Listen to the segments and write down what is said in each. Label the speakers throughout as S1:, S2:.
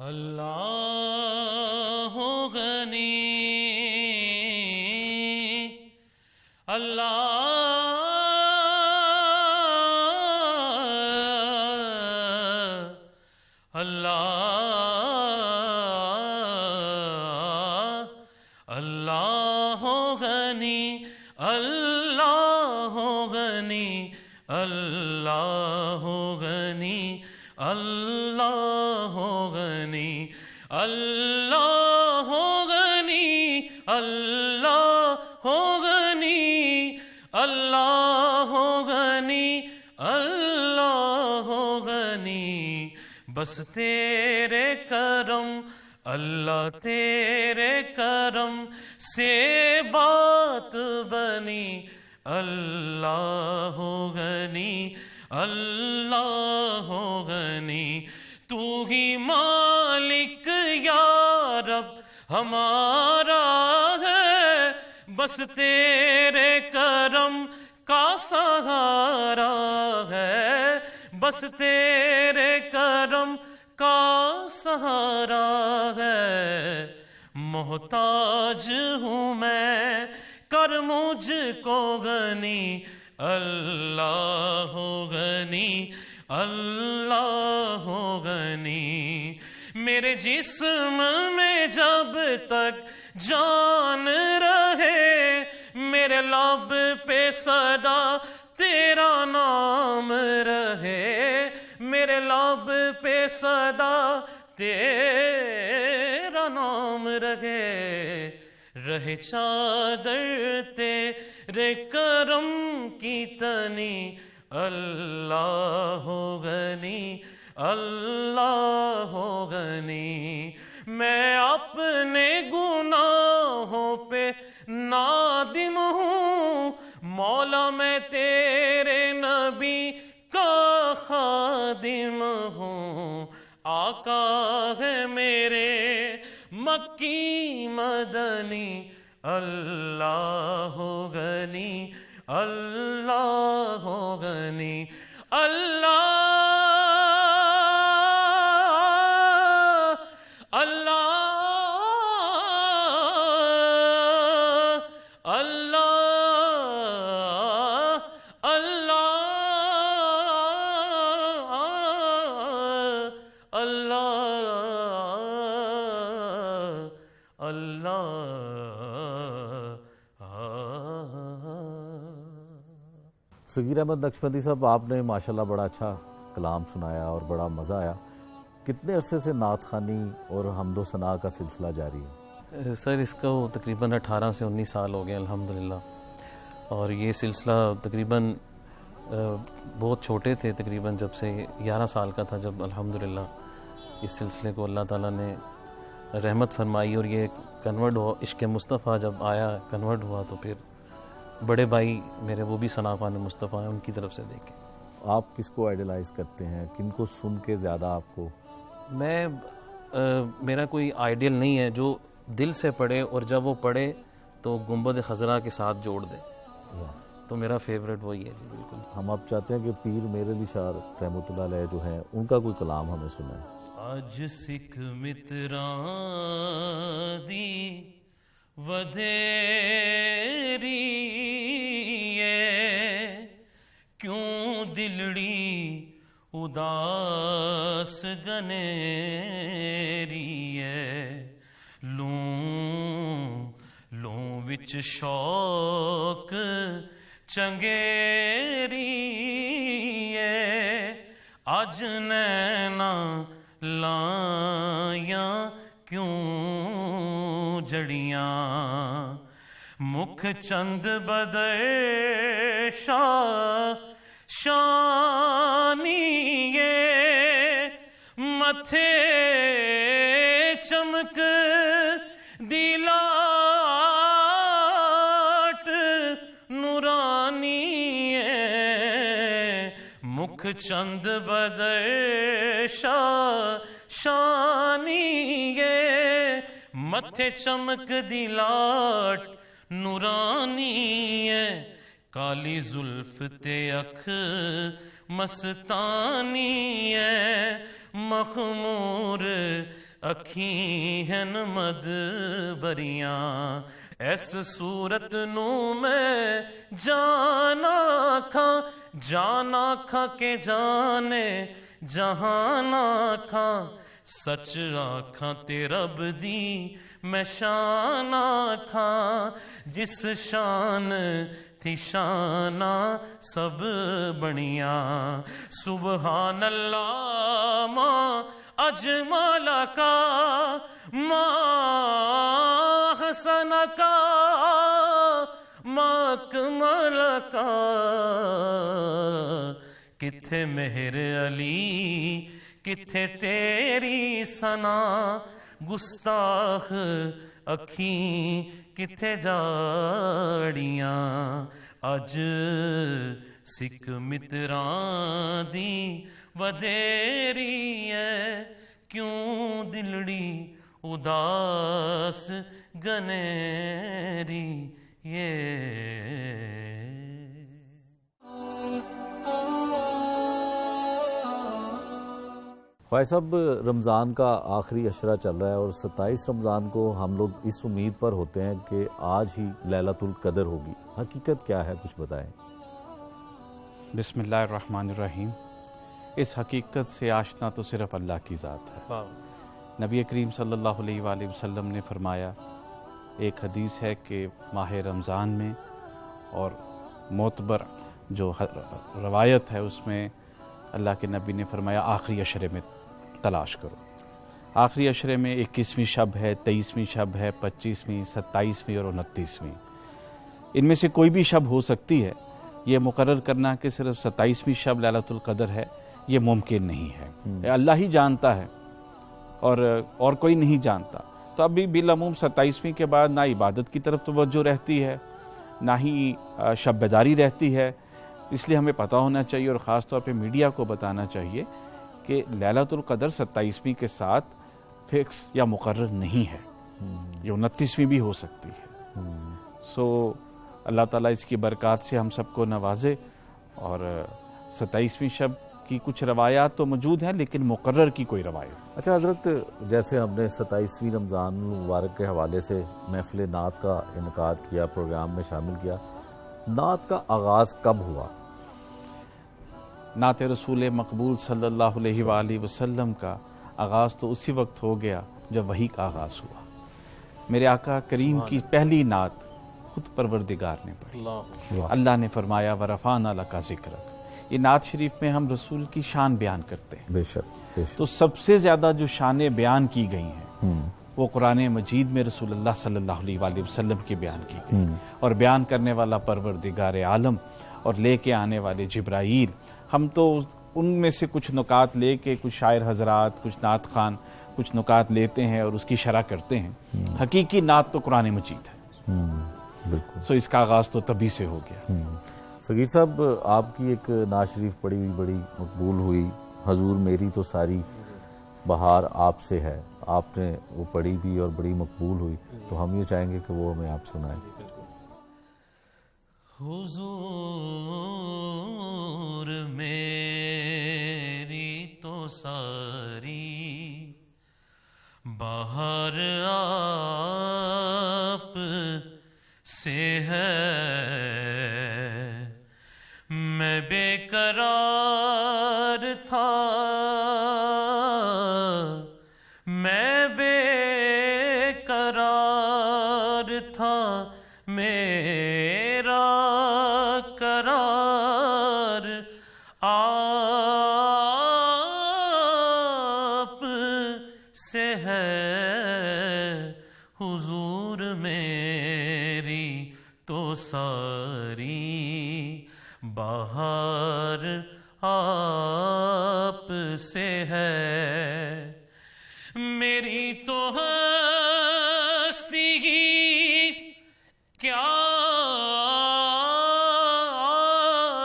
S1: اللہ غنی اللہ اللہ اللہ غنی اللہ غنی اللہ غنی اللہ غنی اللہ غنی اللہ غنی اللہ غنی اللہ غنی بس تیرے کرم اللہ تیرے کرم سے بات بنی اللہ غنی اللہ غنی تو ہی مالک یا رب ہمارا ہے بس تیرے کرم کا سہارا ہے بس تیرے کرم کا سہارا ہے محتاج ہوں میں کر مجھ کو غنی اللہ غنی اللہ غنی میرے جسم میں جب تک جان رہے میرے لب پہ صدا تیرا نام رہے میرے لب پہ صدا تیرا نام رہے رہے چادر تیرے کرم کی تنی اللہ غنی اللہ غنی میں اپنے گناہوں پہ نادم ہوں مولا میں تیرے نبی کا خادم ہوں آقا ہے میرے مکی مدنی اللہ غنی اللہ غنی اللہ اللہ اللہ اللہ اللہ
S2: صغیر احمد نقشبندی صاحب آپ نے ماشاءاللہ بڑا اچھا کلام سنایا اور بڑا مزہ آیا. کتنے عرصے سے نعت خوانی اور حمد و ثناء کا سلسلہ جاری ہے؟
S1: سر اس کا تقریباً 18 سے 19 سال ہو گئے الحمدللہ اور یہ سلسلہ تقریباً بہت چھوٹے تھے تقریباً جب سے 11 سال کا تھا جب الحمدللہ اس سلسلے کو اللہ تعالیٰ نے رحمت فرمائی اور یہ کنورٹ ہوا عشق مصطفیٰ جب آیا کنورٹ ہوا تو پھر بڑے بھائی میرے وہ بھی ثناء خوان مصطفیٰ ہیں ان کی طرف سے دیکھے.
S2: آپ کس کو آئیڈلائز کرتے ہیں کن کو سن کے زیادہ آپ کو؟
S1: میں میرا کوئی آئیڈیل نہیں ہے جو دل سے پڑھے اور جب وہ پڑھے تو گنبد خضرا کے ساتھ جوڑ دے تو میرا فیوریٹ وہی ہے جی بالکل.
S2: ہم اب چاہتے ہیں کہ پیر میرے علی شاہ رحمۃ اللہ علیہ جو ہیں ان کا کوئی کلام ہمیں سنائیں.
S1: آج سکھ متراں دی ودھیری کیوں دلڑی اداس گنیری ہے لوں وچ شوق چنگیری ہے اج نینا لایاں کیوں جڑیاں مکھ چند بدر شانی متھے چمک دیلاٹ نورانی مکھ چند بدر شانی متھے چمک دیلاٹ نورانی کالی زلف تے اکھ مستانی ہے مخمور اکھیں ہن مد بریاں ایس صورت نو میں جانا کھا کے جانے جہان آکھاں سچ آکھاں تے رب دی میں شان آکھاں جس شان تھی شانہ سب بنیاں سبحان اللہ ما اجمل کا ما حسن کا ما اکمل کا کتھے مہر علی کتھے تیری ثنا گستاخ اکھیں کتھے جاڑیاں اج سکھ متراں دی ودیری ہے کیوں دلڑی اداس گنیری
S2: خواجہ صاحب رمضان کا آخری عشرہ چل رہا ہے اور 27 رمضان کو ہم لوگ اس امید پر ہوتے ہیں کہ آج ہی لیلۃ القدر ہوگی، حقیقت کیا ہے کچھ بتائیں؟
S3: بسم اللہ الرحمن الرحیم۔ اس حقیقت سے آشنا تو صرف اللہ کی ذات ہے۔ نبی کریم صلی اللہ علیہ وآلہ وسلم نے فرمایا، ایک حدیث ہے کہ ماہ رمضان میں اور معتبر جو روایت ہے اس میں اللہ کے نبی نے فرمایا آخری عشرے میں تلاش کرو۔ آخری عشرے میں 21ویں شب ہے، 23ویں شب ہے، 25ویں، 27ویں اور 29ویں۔ ان میں سے کوئی بھی شب ہو سکتی ہے۔ یہ مقرر کرنا کہ صرف 27ویں شب لیلۃ القدر ہے یہ ممکن نہیں ہے، اللہ ہی جانتا ہے اور کوئی نہیں جانتا۔ تو ابھی بالعموم 27ویں کے بعد نہ عبادت کی طرف توجہ رہتی ہے نہ ہی شب بیداری رہتی ہے، اس لیے ہمیں پتہ ہونا چاہیے اور خاص طور پہ میڈیا کو بتانا چاہیے کہ لیلۃ القدر 27ویں کے ساتھ فکس یا مقرر نہیں ہے، یہ 29ویں بھی ہو سکتی ہے۔ سو اللہ تعالیٰ اس کی برکات سے ہم سب کو نوازے، اور 27ویں شب کی کچھ روایات تو موجود ہیں لیکن مقرر کی کوئی روایت۔
S2: اچھا حضرت، جیسے ہم نے 27ویں رمضان مبارک کے حوالے سے محفل نعت کا انعقاد کیا، پروگرام میں شامل کیا، نعت کا آغاز کب ہوا؟
S3: نعت رسول مقبول صلی اللہ علیہ وآلہ وسلم کا آغاز تو اسی وقت ہو گیا جب وحی کا آغاز ہوا۔ میرے آقا کریم کی پہلی نعت خود پروردگار نے پڑھی۔ اللہ نے فرمایا وَرَفَعْنَا لَكَ ذِكْرَكَ۔ یہ نعت شریف میں ہم رسول کی شان بیان کرتے ہیں۔
S2: بے شک۔
S3: تو سب سے زیادہ جو شانیں بیان کی گئی ہیں وہ قرآن مجید میں رسول اللہ صلی اللہ علیہ وآلہ وسلم کی بیان کی گئی، اور بیان کرنے والا پروردگار عالم اور لے کے آنے والے جبرائیل۔ ہم تو ان میں سے کچھ نکات لے کے، کچھ شاعر حضرات، کچھ نعت خان کچھ نکات لیتے ہیں اور اس کی شرح کرتے ہیں۔ حقیقی نعت تو قرآن مجید ہے،
S2: بالکل۔
S3: سو اس کا آغاز تو تبھی سے ہو گیا۔
S2: صغیر صاحب، آپ کی ایک نعت شریف پڑھی ہوئی بڑی مقبول ہوئی، حضور میری تو ساری بہار آپ سے ہے، آپ نے وہ پڑھی بھی اور بڑی مقبول ہوئی، تو ہم یہ چاہیں گے کہ وہ ہمیں آپ سنائیں۔
S1: حضور میری تو ساری بہار آپ سے ہے، میں بے قرار تھا، میں بے قرار تھا، میرا قرار آپ سے ہے، حضور میری تو ساری بہار آپ سے ہے، میری تو ہستی ہی کیا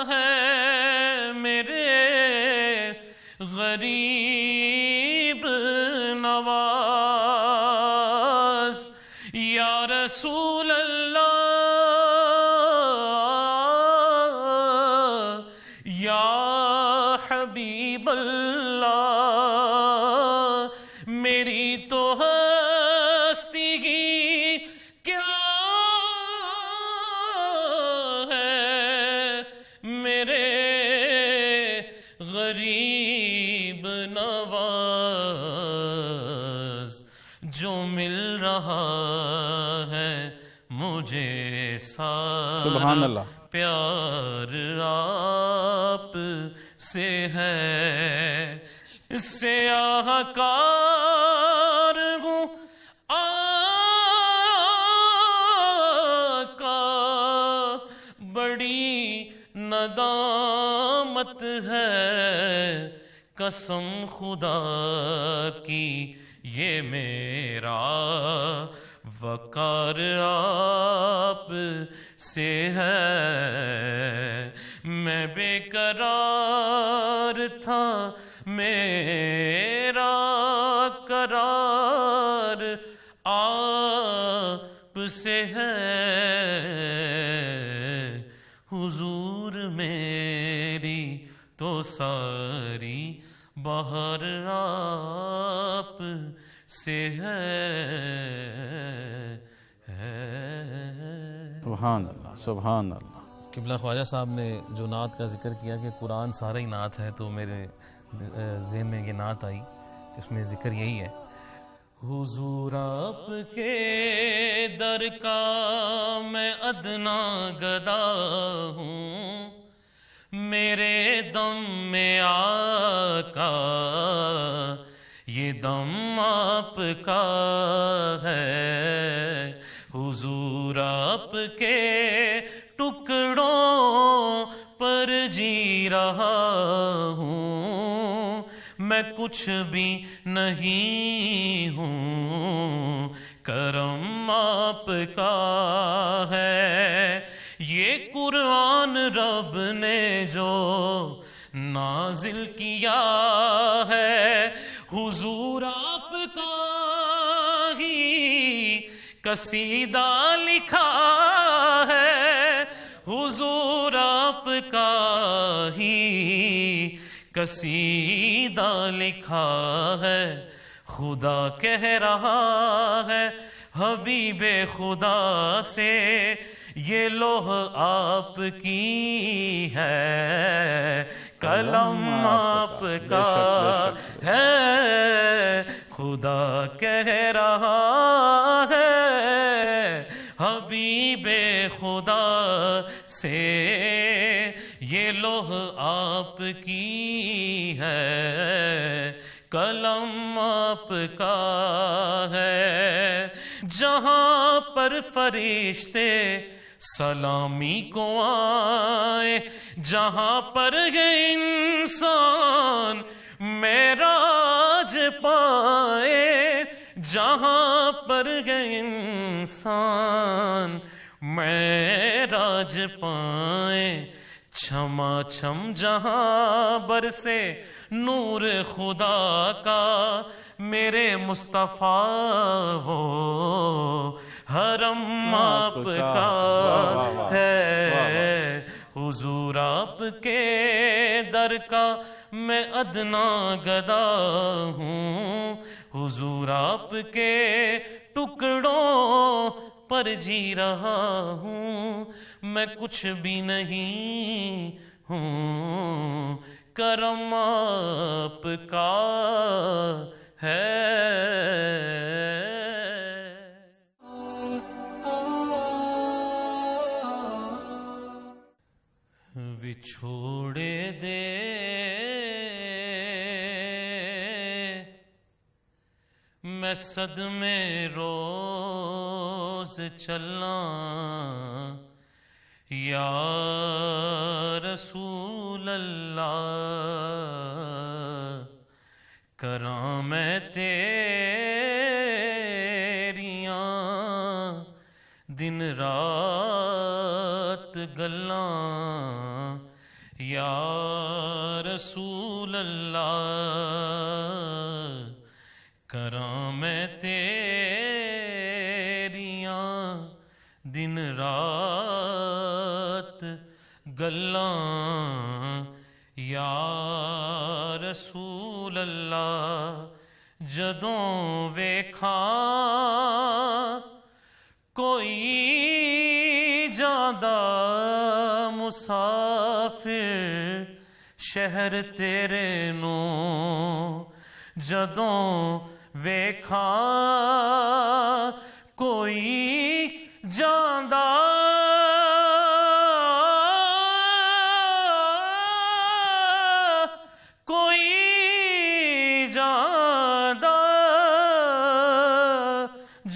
S1: ہے، میرے غریب نواز یا رسول اللہ، یا حبیب اللہ، میری تو ہستی کی کیا ہے میرے غریب نواز، جو مل رہا ہے مجھے
S3: سبحان اللہ،
S1: سارا پیار آپ سے ہے، سیاہ کار ہوں آقا، بڑی ندامت ہے، قسم خدا کی یہ میرا وقار آپ سے ہے، میں بے قرار تھا میرا قرار آپ سے ہے، حضور میری تو ساری بہار آپ سے ہے۔
S3: سبحان اللہ، سبحان اللہ۔
S1: قبلہ خواجہ صاحب نے جو نعت کا ذکر کیا کہ قرآن سارا ہی نعت ہے، تو میرے ذہن میں یہ نعت آئی، اس میں ذکر یہی ہے: حضور آپ کے در کا میں ادنا گدا ہوں، میرے دم میں آقا یہ دم آپ کا ہے، حضور آپ کے ٹکڑوں پر جی رہا ہوں، میں کچھ بھی نہیں ہوں، کرم آپ کا ہے، یہ قرآن رب نے جو نازل کیا ہے، حضور آپ کا ہی قصیدہ لکھا ہے، حضور آپ کا ہی قصیدہ لکھا ہے، خدا کہہ رہا ہے حبیب خدا سے، یہ لوح آپ کی ہے، قلم آپ کا ہے، خدا کہہ رہا ہے حبیب خدا سے، یہ لوح آپ کی ہے، قلم آپ کا ہے، جہاں پر فرشتے سلامی کو آئے، جہاں پر یہ انسان معراج پائے، جہاں پر یہ انسان معراج پائے، چھما چھم جہاں برسے نور خدا کا، میرے مصطفیٰ ہو حرم آپ کا ہے، حضور آپ کے در کا میں ادنا گدا ہوں، حضور آپ کے ٹکڑوں پر جی رہا ہوں، میں کچھ بھی نہیں ہوں، کرم آپ کا ہے۔ وچھوڑے دے میں صدمے روز چلنا، یا رسول اللہ کراں میں تیریاں دن رات گلاں، یا رسول اللہ کراں میں تیریاں دن رات گلاں، یا رسول اللہ جدوں ویکھاں کوئی جاندا مسافر شہر تیرے نوں، جدوں ویکھاں کوئی جاندا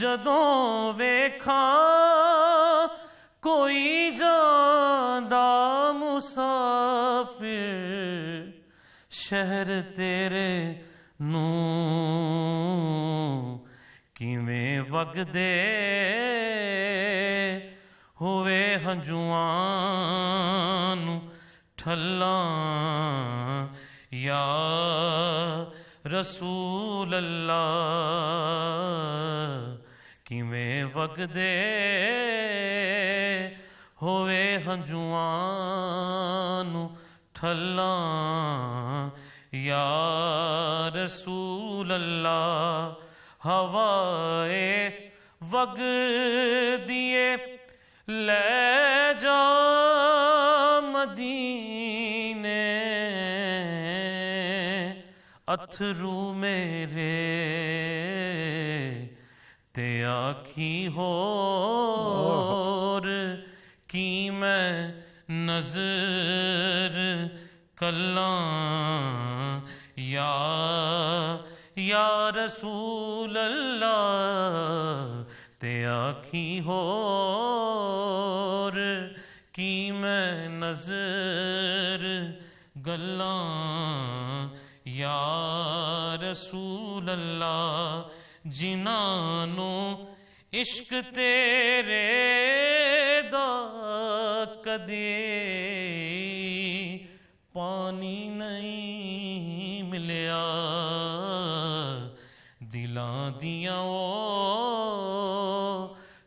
S1: جدوں ویکھاں کوئی جاندا مسافر شہر تیرے نوں، کیویں وگدے ہوئے ہنجواں نوں ٹھلاں یا رسول اللہ، کیویں وگدے ہوئے ہنجواں نوں ٹھلاں یا رسول اللہ، ہوائے وگدیے لے جا مدینے، اتھرو میرے تے آکھی ہور کی میں نظر کلاں یا رسول اللہ، تے آکھی ہور کی میں نظر گلاں یا رسول اللہ، جنہاں نوں عشق تیرے دا کدے پانی نہیں ملیا، دلاں دیاں او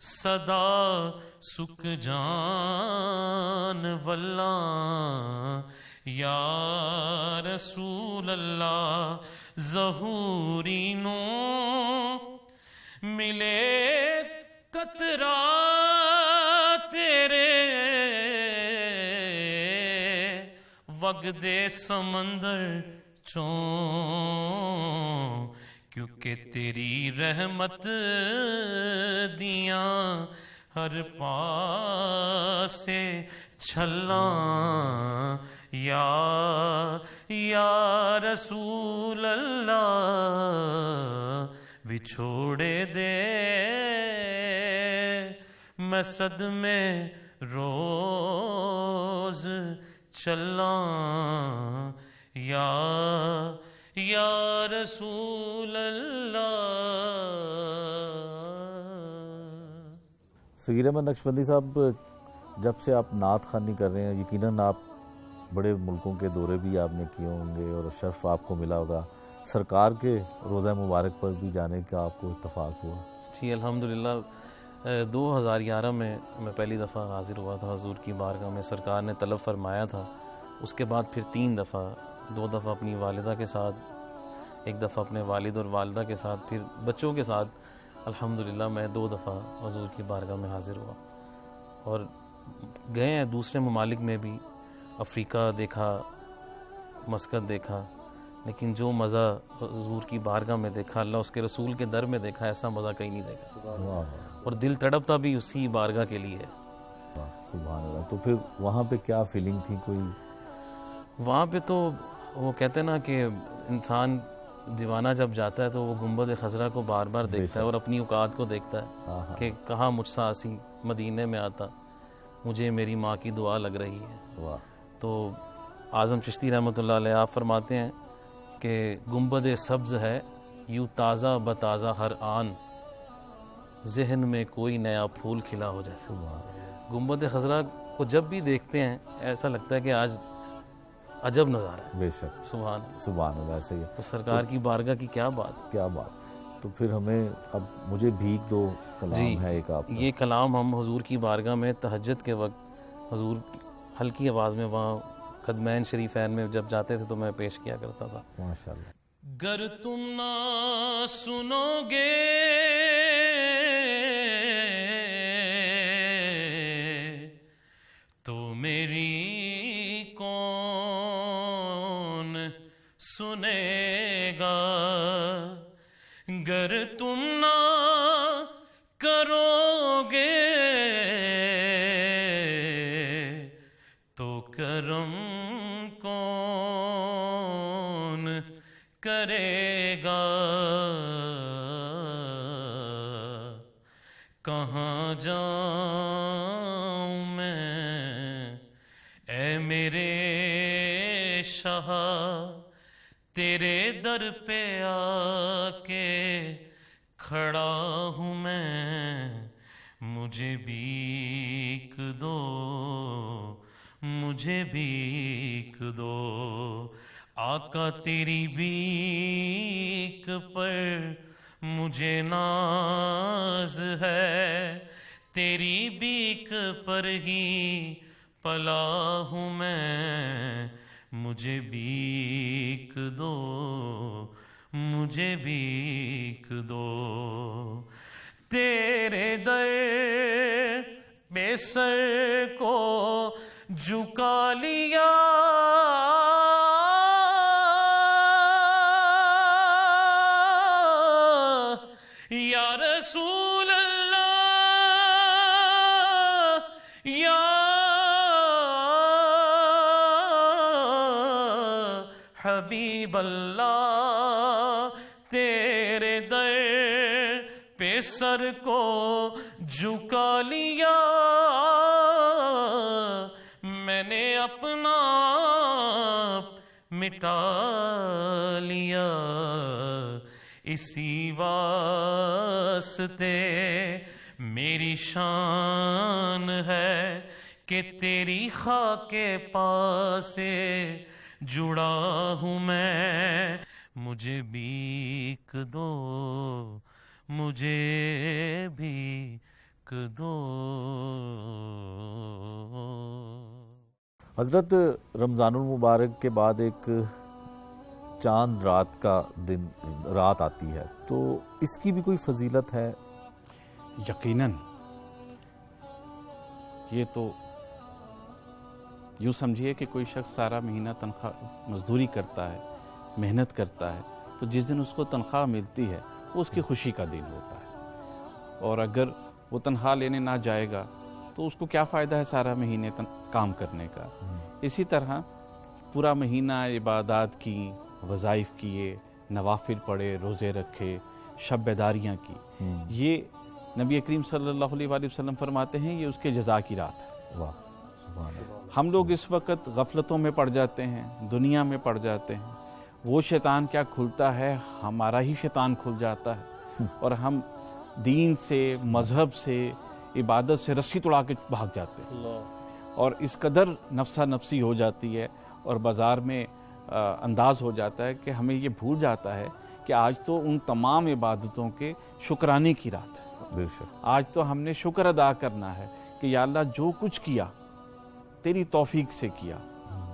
S1: صدا سک جان ولاں یا رسول اللہ، ظہوری نوں ملے قطرہ تیرے وگدے سمندر چوں، کیونکہ تیری رحمت دیاں ہر پاسے چھلاں یا رسول اللہ، وچھوڑے دے میں صدمے روز چلاں یا رسول اللہ۔
S2: صغیر احمد نقشبندی صاحب، جب سے آپ نعت خوانی کر رہے ہیں، یقیناً آپ بڑے ملکوں کے دورے بھی آپ نے کیے ہوں گے اور شرف آپ کو ملا ہوگا، سرکار کے روضہ مبارک پر بھی جانے کا آپ کو اتفاق ہوا؟
S1: جی الحمدللہ، 2011 میں پہلی دفعہ حاضر ہوا تھا حضور کی بارگاہ میں، سرکار نے طلب فرمایا تھا، اس کے بعد پھر 3 دفعہ، 2 دفعہ اپنی والدہ کے ساتھ، 1 دفعہ اپنے والد اور والدہ کے ساتھ، پھر بچوں کے ساتھ الحمدللہ میں 2 دفعہ حضور کی بارگاہ میں حاضر ہوا، اور گئے ہیں دوسرے ممالک میں بھی، افریقہ دیکھا، مسقط دیکھا، لیکن جو مزہ حضور کی بارگاہ میں دیکھا، اللہ اس کے رسول کے در میں دیکھا، ایسا مزہ کہیں نہیں دیکھا، اور دل تڑپتا بھی اسی بارگاہ کے لیے ہے۔
S2: سبحان اللہ۔ تو پھر وہاں پہ کیا فیلنگ تھی؟ کوئی
S1: وہاں پہ تو وہ کہتے ہیں نا کہ انسان دیوانہ جب جاتا ہے تو وہ گنبد خضرا کو بار بار دیکھتا ہے اور اپنی اوقات کو دیکھتا ہے کہ کہاں مجھ سا آسی مدینے میں آتا، مجھے میری ماں کی دعا لگ رہی ہے۔ تو اعظم چشتی رحمۃ اللہ علیہ آپ فرماتے ہیں کہ گنبد سبز ہے یوں تازہ بتازہ ہر آن، ذہن میں کوئی نیا پھول کھلا ہو جیسے۔ گنبد خضرا کو جب بھی دیکھتے ہیں ایسا لگتا ہے کہ آج عجب نظارہ ہے۔
S2: بے شک، سبحان اللہ۔ ایسے ہی
S1: تو سرکار کی بارگاہ کی کیا بات۔
S2: تو پھر ہمیں اب مجھے بھیگ دو کلام ہے ایک آپ کا۔
S1: یہ کلام ہم حضور کی بارگاہ میں تہجد کے وقت حضور ہلکی آواز میں وہاں قدمین شریفین میں جب جاتے تھے تو میں پیش کیا کرتا تھا۔
S2: ماشاءاللہ۔
S1: گر تم نہ سنو گے تو میری کون سنے گا، گر تم نہ کرو گے تو کرم کون کرے گا، کہاں جاؤں میں اے میرے شاہ، تیرے در پہ آ کے کھڑا ہوں میں، مجھے بھیک دو، مجھے بھیک دو، آقا تیری بھیک پر مجھے ناز ہے، تیری بھیک پر ہی پلا ہوں میں، مجھے بھیک دو، مجھے بھیک دو، تیرے در پہ سر کو جھکا لیا، یا رسول اللہ، یا حبیب اللہ، تیرے در پہ سر کو جھکا لیا، میں نے اپنا مٹا لیا، اسی واسطے میری شان ہے کہ تیری خاک پاس سے جڑا ہوں میں، مجھے بھیک دو، مجھے بھیک دو۔
S2: حضرت رمضان المبارک کے بعد ایک چاند رات کا دن رات آتی ہے، تو اس کی بھی کوئی فضیلت ہے؟
S3: یقیناً یہ تو یوں سمجھیے کہ کوئی شخص سارا مہینہ تنخواہ مزدوری کرتا ہے، محنت کرتا ہے، تو جس دن اس کو تنخواہ ملتی ہے وہ اس کی خوشی کا دن ہوتا ہے، اور اگر وہ تنخواہ لینے نہ جائے گا تو اس کو کیا فائدہ ہے سارا مہینے کام کرنے کا۔ اسی طرح پورا مہینہ عبادات کی، وظائف کیے، نوافل پڑھے، روزے رکھے، شب بیداریاں کی، یہ نبی کریم صلی اللہ علیہ وآلہ وسلم فرماتے ہیں یہ اس کے جزا کی رات ہے۔
S2: واہ سبحان اللہ۔
S3: ہم لوگ اس وقت غفلتوں میں پڑ جاتے ہیں، دنیا میں پڑ جاتے ہیں، وہ شیطان کیا کھلتا ہے، ہمارا ہی شیطان کھل جاتا ہے، اور ہم دین سے، مذہب سے، عبادت سے رسی توڑا کے بھاگ جاتے ہیں، اور اس قدر نفسا نفسی ہو جاتی ہے اور بازار میں انداز ہو جاتا ہے کہ ہمیں یہ بھول جاتا ہے کہ آج تو ان تمام عبادتوں کے شکرانے کی رات ہے۔
S2: بے شک
S3: آج تو ہم نے شکر ادا کرنا ہے کہ یا اللہ جو کچھ کیا تیری توفیق سے کیا،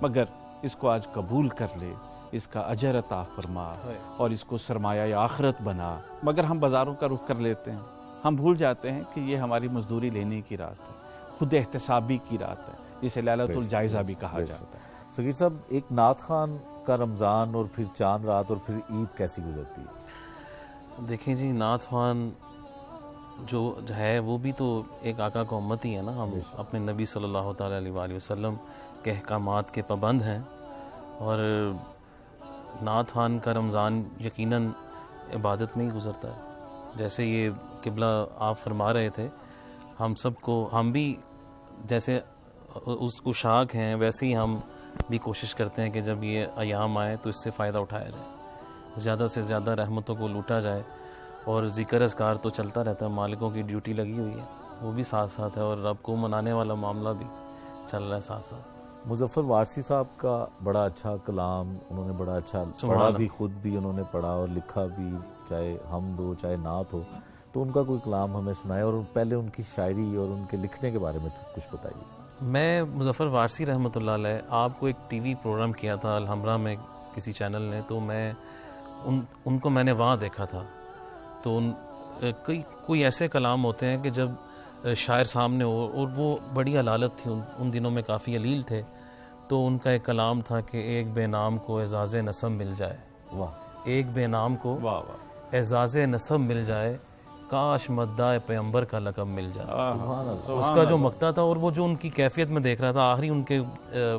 S3: مگر اس کو آج قبول کر لے، اس کا اجر عطا فرما اور اس کو سرمایہ آخرت بنا، مگر ہم بازاروں کا رخ کر لیتے ہیں، ہم بھول جاتے ہیں کہ یہ ہماری مزدوری لینے کی رات ہے، خود احتسابی کی رات ہے، جسے لیلۃ الجائزہ بھی کہا جاتا ہے۔
S2: صغیر صاحب، ایک نعت خان کا رمضان اور پھر چاند رات اور پھر عید کیسی گزرتی ہے؟
S1: دیکھیں جی، نعت خوان جو ہے وہ بھی تو ایک آقا کا امت ہی ہے نا، ہم اپنے نبی صلی اللہ تعالیٰ علیہ وآلہ وسلم کے احکامات کے پابند ہیں، اور نعت خوان کا رمضان یقیناً عبادت میں ہی گزرتا ہے۔ جیسے یہ قبلہ آپ فرما رہے تھے، ہم سب کو، ہم بھی جیسے اس اشاق ہیں ویسے ہی ہم بھی کوشش کرتے ہیں کہ جب یہ ایام آئے تو اس سے فائدہ اٹھایا جائے، زیادہ سے زیادہ رحمتوں کو لوٹا جائے، اور ذکر اذکار تو چلتا رہتا ہے، مالکوں کی ڈیوٹی لگی ہوئی ہے، وہ بھی ساتھ ساتھ ہے، اور رب کو منانے والا معاملہ بھی چل رہا ہے ساتھ ساتھ۔
S2: مظفر وارثی صاحب کا بڑا اچھا کلام، انہوں نے بڑا اچھا پڑھا بھی، خود بھی انہوں نے پڑھا اور لکھا بھی، چاہے حمد ہو چاہے نعت ہو، تو ان کا کوئی کلام ہمیں سنائے، اور پہلے ان کی شاعری اور ان کے لکھنے کے بارے میں کچھ بتائیے۔
S1: میں مظفر وارثی رحمۃ اللہ علیہ، آپ کو ایک ٹی وی پروگرام کیا تھا الحمرہ میں کسی چینل نے، تو میں ان کو میں نے وہاں دیکھا تھا. تو کوئی ایسے کلام ہوتے ہیں کہ جب شاعر سامنے ہو, اور وہ بڑی علالت تھی, ان دنوں میں کافی علیل تھے, تو ان کا ایک کلام تھا کہ ایک بے نام کو اعزاز نسب مل جائے.
S2: واہ,
S1: ایک بے نام کو
S3: واہ واہ,
S1: اعزاز نسب مل جائے, کاش مدعا پیغمبر کا لقب مل جائے.
S2: سبحان اللہ.
S1: اس کا جو مقطع تھا, اور وہ جو ان کی کیفیت میں دیکھ رہا تھا, آخری ان کے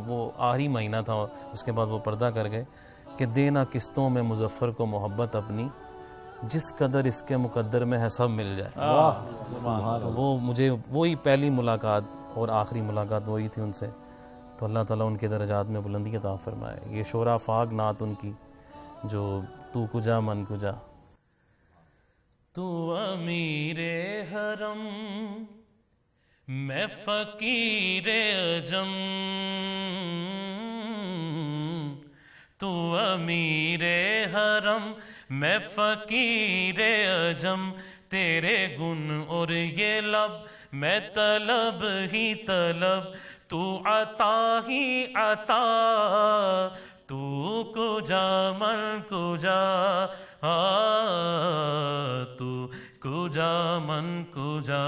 S1: وہ آخری مہینہ تھا, اس کے بعد وہ پردہ کر گئے, کہ دینا قسطوں میں مظفر کو محبت اپنی, جس قدر اس کے مقدر میں ہے سب مل جائے.
S2: واہ, سبحان اللہ.
S1: تو وہ مجھے وہی پہلی ملاقات اور آخری ملاقات وہی تھی ان سے. تو اللہ تعالیٰ ان کے درجات میں بلندی عطا فرمائے. یہ شعرا فاق نعت ان کی, جو تو کجا من کجا. تو امیر حرم میں فقیر عجم, تو امیر حرم میں فقیر عجم, تیرے گن اور یہ لب میں طلب ہی طلب, تو عطا ہی عطا, تو کجا من کجا, تو کجا من کجا.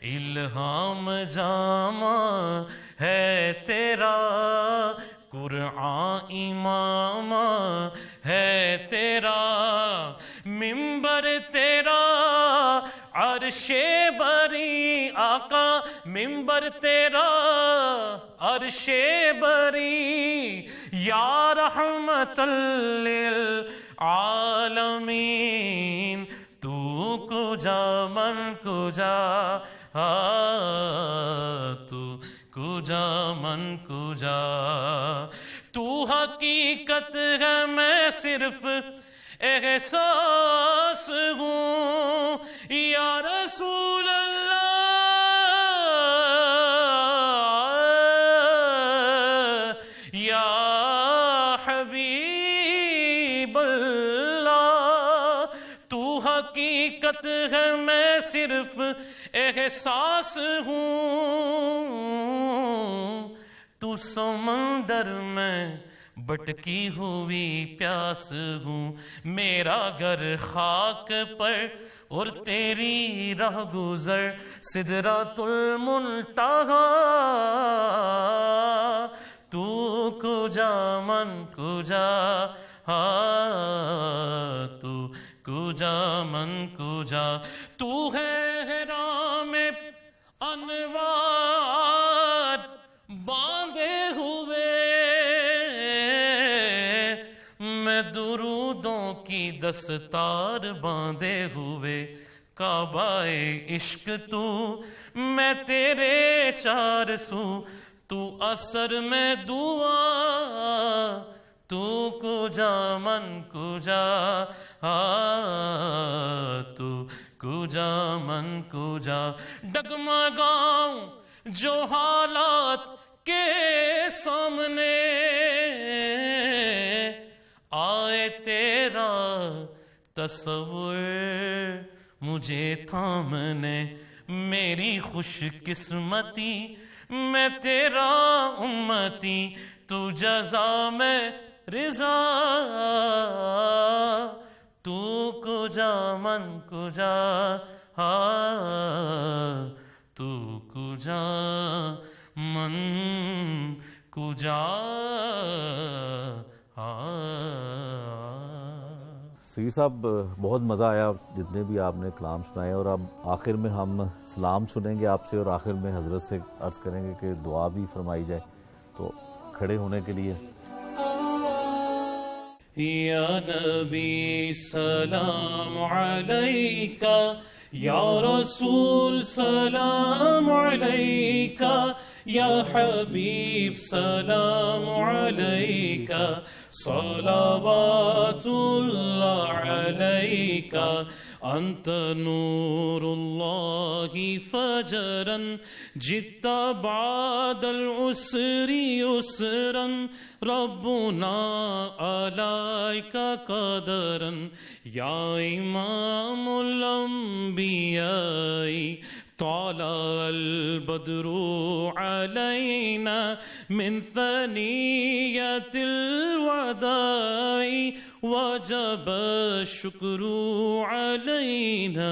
S1: الہام جامع ہے تیرا, قرآن امام ہے تیرا, منبر تیرا عرش بری آقا, منبر تیرا عرش بری, یا رحمت للعالمین, تو کجا من کجا, تو کجا من کجا. تو حقیقت ہے میں صرف احساس ہوں, یا رسول اللہ, یا حبیب اللہ. تو حقیقت ہے میں صرف احساس ہوں, تو سمندر میں بٹکی ہوئی پیاس ہوں, میرا گھر خاک پر اور تیری راہ گزر سدرۃ المنتہا, تو کجا من کجا, تو کجا من کجا. تو ہے حرام انوار باندھے ہوئے, میں درودوں کی دستار باندھے ہوئے, کعبہ عشق تو میں تیرے چار سو, تو اثر میں دعا, تو کجا من کجا, تو کجا من کجا. ڈگمگاؤں جو حالات کے سامنے, آئے تیرا تصور مجھے تھامنے, میری خوش قسمتی میں تیرا امتی, تو جزا میں رضا, تو کجا من کجا, تو کجا من کجا.
S2: سید صاحب بہت مزہ آیا جتنے بھی آپ نے کلام سنائے, اور اب آخر میں ہم سلام سنیں گے آپ سے, اور آخر میں حضرت سے عرض کریں گے کہ دعا بھی فرمائی جائے. تو کھڑے ہونے کے لیے.
S1: یا نبی سلام علیکہ, یا رسول سلام علیکہ, یا حبیب سلام علیکہ, صلوات اللہ علیکہ, انت نور اللہ فجرا, جئت بعد العسر یسرا, ربنا علیک قدرا, یا امام الانبیاء طلع
S4: البدر علينا من ثنية الوداع وجب الشكر علينا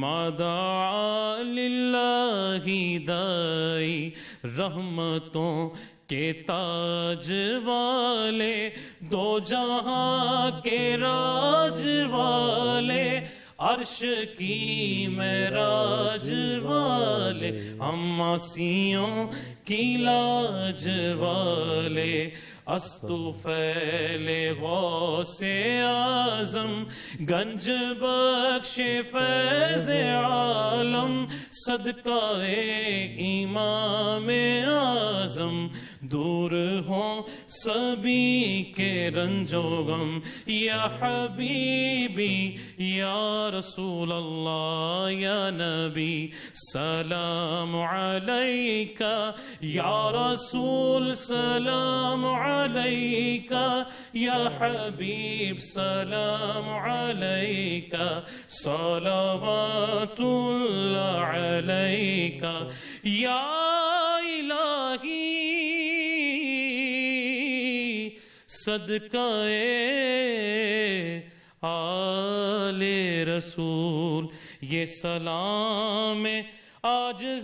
S4: ما دعا لله داعي رحمتوں کے تاج والے دو جہاں کے راج والے عرش کی معراج والے اماسیوں کی لاج والے استفیل غوث اعظم گنج بخش فیض عالم صدقہ امام اعظم دور ہوں سبھی کے رنج و غم یا حبیبی یا رسول اللہ یا نبی سلام علیکہ یا رسول سلام علیکہ یا حبیب سلام علیکہ صلوات اللہ علیکہ یا الہی صدقہ آل رسول یہ سلام عاجزانہ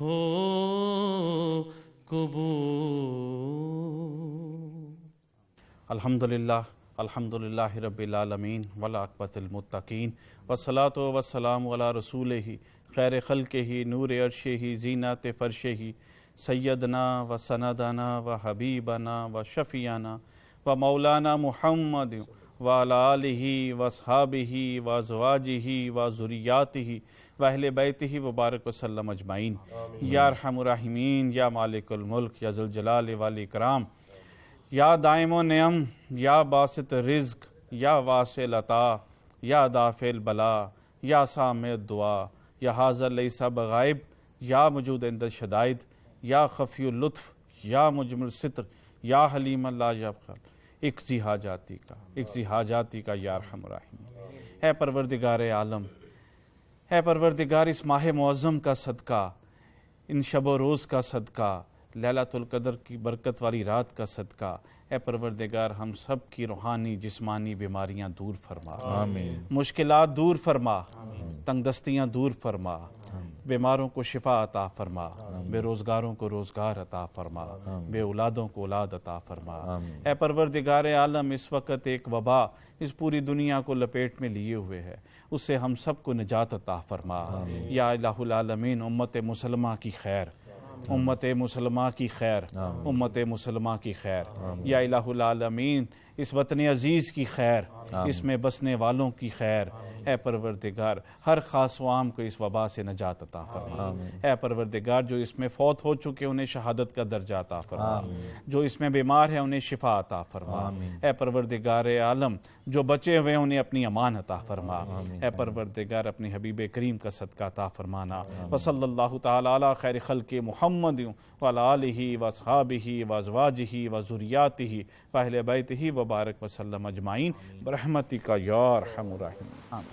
S4: ہو قبول۔
S3: الحمدللہ رب العالمین والعاقبۃ للمتقین والصلاۃ والسلام علی رسولہ خیر خلقہ نور عرشہ زینت فرشہ سیدنا و سندنا و حبیبنا و شفیعنا و مولانا محمد و علی آلہ و اصحابہ و ازواجہ و ذریاتہ و اہل بیتہ وبارک وسلم اجمعین۔ یا ارحم الراحمین یا مالک الملک یا ذوالجلال والاکرام یا دائم و نعم یا باسط رزق یا واسع العطا یا دافع البلا یا سامع الدعا یا حاضر لیس بغائب یا موجود عند الشدائد یا خفی اللطف یا مجمل ستر یا حلیم لا یبخل اقضی حاجاتی کا یا ارحم الراحمین۔ اے پروردگار عالم، اے پروردگار اس ماہ معظم کا صدقہ، ان شب و روز کا صدقہ، لیلۃ القدر کی برکت والی رات کا صدقہ، اے پروردگار ہم سب کی روحانی جسمانی بیماریاں دور فرما،
S2: آمین،
S3: مشکلات دور فرما، تنگ دستیاں دور فرما، بیماروں کو شفا عطا فرما، بے روزگاروں کو روزگار عطا فرما، بے اولادوں کو اولاد عطا فرما۔ اے پروردگار عالم، اس وقت ایک وبا اس پوری دنیا کو لپیٹ میں لیے ہوئے ہے، اس سے ہم سب کو نجات عطا فرما۔ یا الہ العالمین، امت مسلمہ کی خیر، امت مسلمہ کی خیر، امت مسلمہ کی خیر۔ یا الہ العالمین، اس وطن عزیز کی خیر، اس میں بسنے والوں کی خیر۔ اے پروردگار ہر خاص و عام کو اس وبا سے نجات عطا فرما۔ اے پروردگار جو اس میں فوت ہو چکے انہیں شہادت کا درجہ عطا فرما، جو اس میں بیمار ہیں انہیں شفا عطا فرما۔ اے پروردگار عالم جو بچے ہوئے انہیں اپنی امان عطا فرما۔ اے پروردگار اپنے حبیب کریم کا صدقہ عطا فرمانا۔ وصلی اللہ تعالی علی خیر خلق محمد وعلی آلہ واصحابہ وازواجہ وذریاتہ واہل بیتہ وبارک وسلم اجمعین برحمتک یا ارحم الراحمین۔ آمین۔